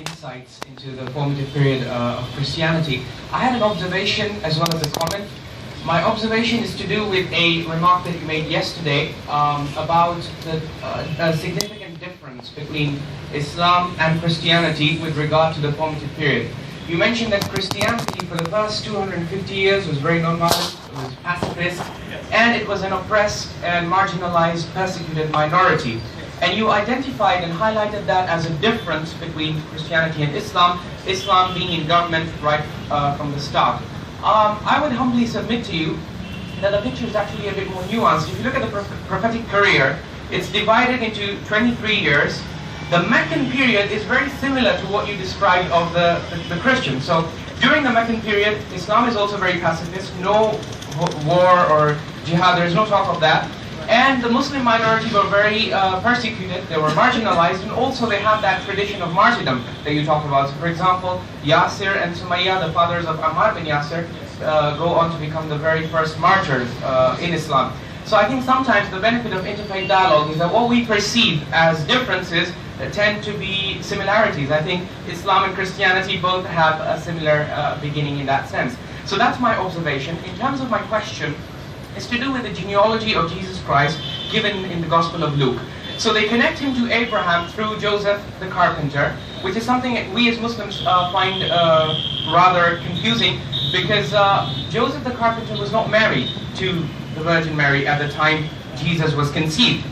insights into the formative period of Christianity. I had an observation as well as a comment. My observation is to do with a remark that you made yesterday about the significant difference between Islam and Christianity with regard to the formative period. You mentioned that Christianity for the first 250 years was very non-violent, it was pacifist, and it was an oppressed and marginalized, persecuted minority. And you identified and highlighted that as a difference between Christianity and Islam, Islam being in government right from the start. I would humbly submit to you that the picture is actually a bit more nuanced. If you look at the prophetic career, it's divided into 23 years. The Meccan period is very similar to what you described of the Christians. So during the Meccan period, Islam is also very pacifist, no war or jihad, there is no talk of that. And the Muslim minority were very persecuted, they were marginalized, and also they have that tradition of martyrdom that you talk about. So for example, Yasir and Sumayya, the fathers of Ammar bin Yasir, go on to become the very first martyrs in Islam. So I think sometimes the benefit of interfaith dialogue is that what we perceive as differences tend to be similarities. I think Islam and Christianity both have a similar beginning in that sense. So that's my observation. In terms of my question, it's to do with the genealogy of Jesus Christ given in the Gospel of Luke. So they connect him to Abraham through Joseph the carpenter, which is something we as Muslims find rather confusing, because Joseph the carpenter was not married to the Virgin Mary at the time Jesus was conceived.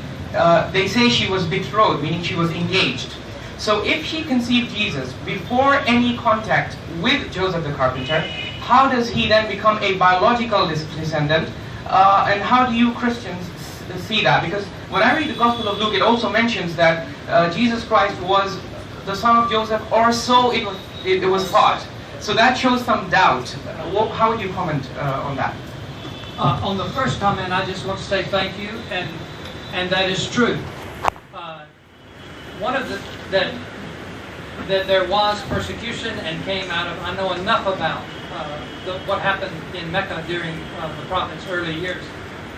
They say she was betrothed, meaning she was engaged. So if she conceived Jesus before any contact with Joseph the carpenter, how does he then become a biological descendant? And how do you Christians see that? Because when I read the Gospel of Luke, it also mentions that Jesus Christ was the son of Joseph, or so it was thought. So that shows some doubt. How would you comment on that? On the first comment, I just want to say thank you, and that is true. One of that there was persecution and came out of. I know enough about what happened in Mecca during the Prophet's early years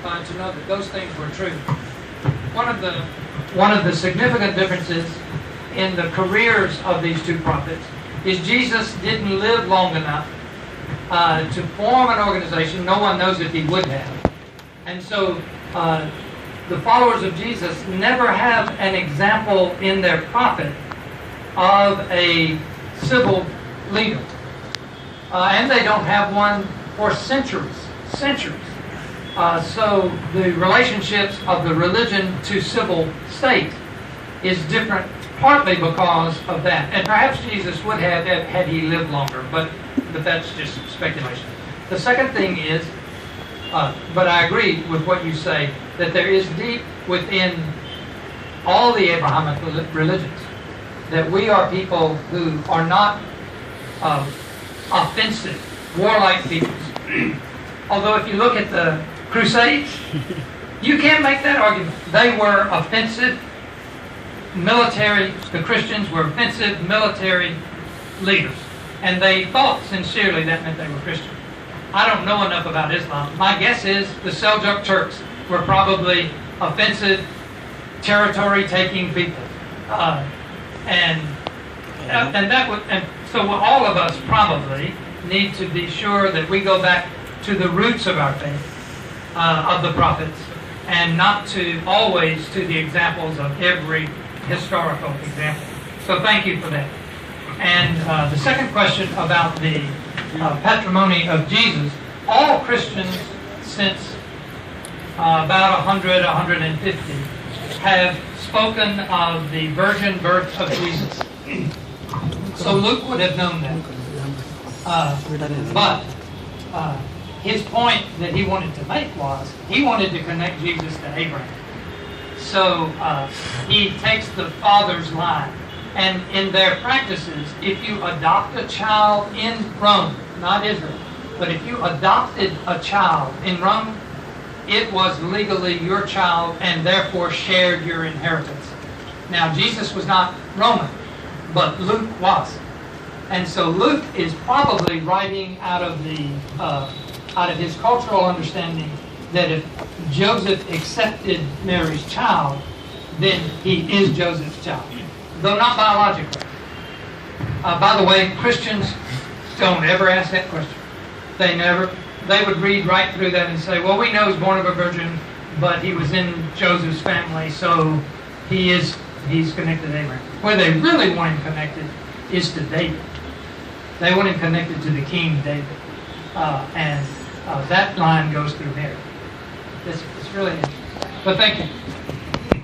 to know that those things were true. One of the significant differences in the careers of these two prophets is Jesus didn't live long enough to form an organization. No one knows if he would have. And so the followers of Jesus never have an example in their prophet of a civil leader. And they don't have one for centuries. So the relationships of the religion to civil state is different, partly because of that. And perhaps Jesus would have had he lived longer, but that's just speculation. The second thing is, but I agree with what you say, that there is deep within all the Abrahamic religions that we are people who are not offensive, warlike peoples. Although if you look at the Crusades, you can't make that argument. They were offensive military, the Christians were offensive military leaders. And they thought sincerely that meant they were Christian. I don't know enough about Islam. My guess is the Seljuk Turks were probably offensive, territory-taking people. So all of us probably need to be sure that we go back to the roots of our faith, of the prophets, and not to always to the examples of every historical example. So thank you for that. And the second question about the patrimony of Jesus, all Christians since about 100, 150 have spoken of the virgin birth of Jesus. So Luke would have known that. But his point that he wanted to make was he wanted to connect Jesus to Abraham. So he takes the father's line. And in their practices, if you adopt a child in Rome, not Israel, but if you adopted a child in Rome, it was legally your child and therefore shared your inheritance. Now, Jesus was not Roman, but Luke was. And so Luke is probably writing out of his cultural understanding that if Joseph accepted Mary's child, then he is Joseph's child, though not biologically. By the way, Christians don't ever ask that question. They would read right through that and say, well, we know he's born of a virgin, but he was in Joseph's family, so he's connected to Abraham. Where they really want him connected is to David. They want him connected to the king David. And that line goes through Mary. It's really interesting. But thank you.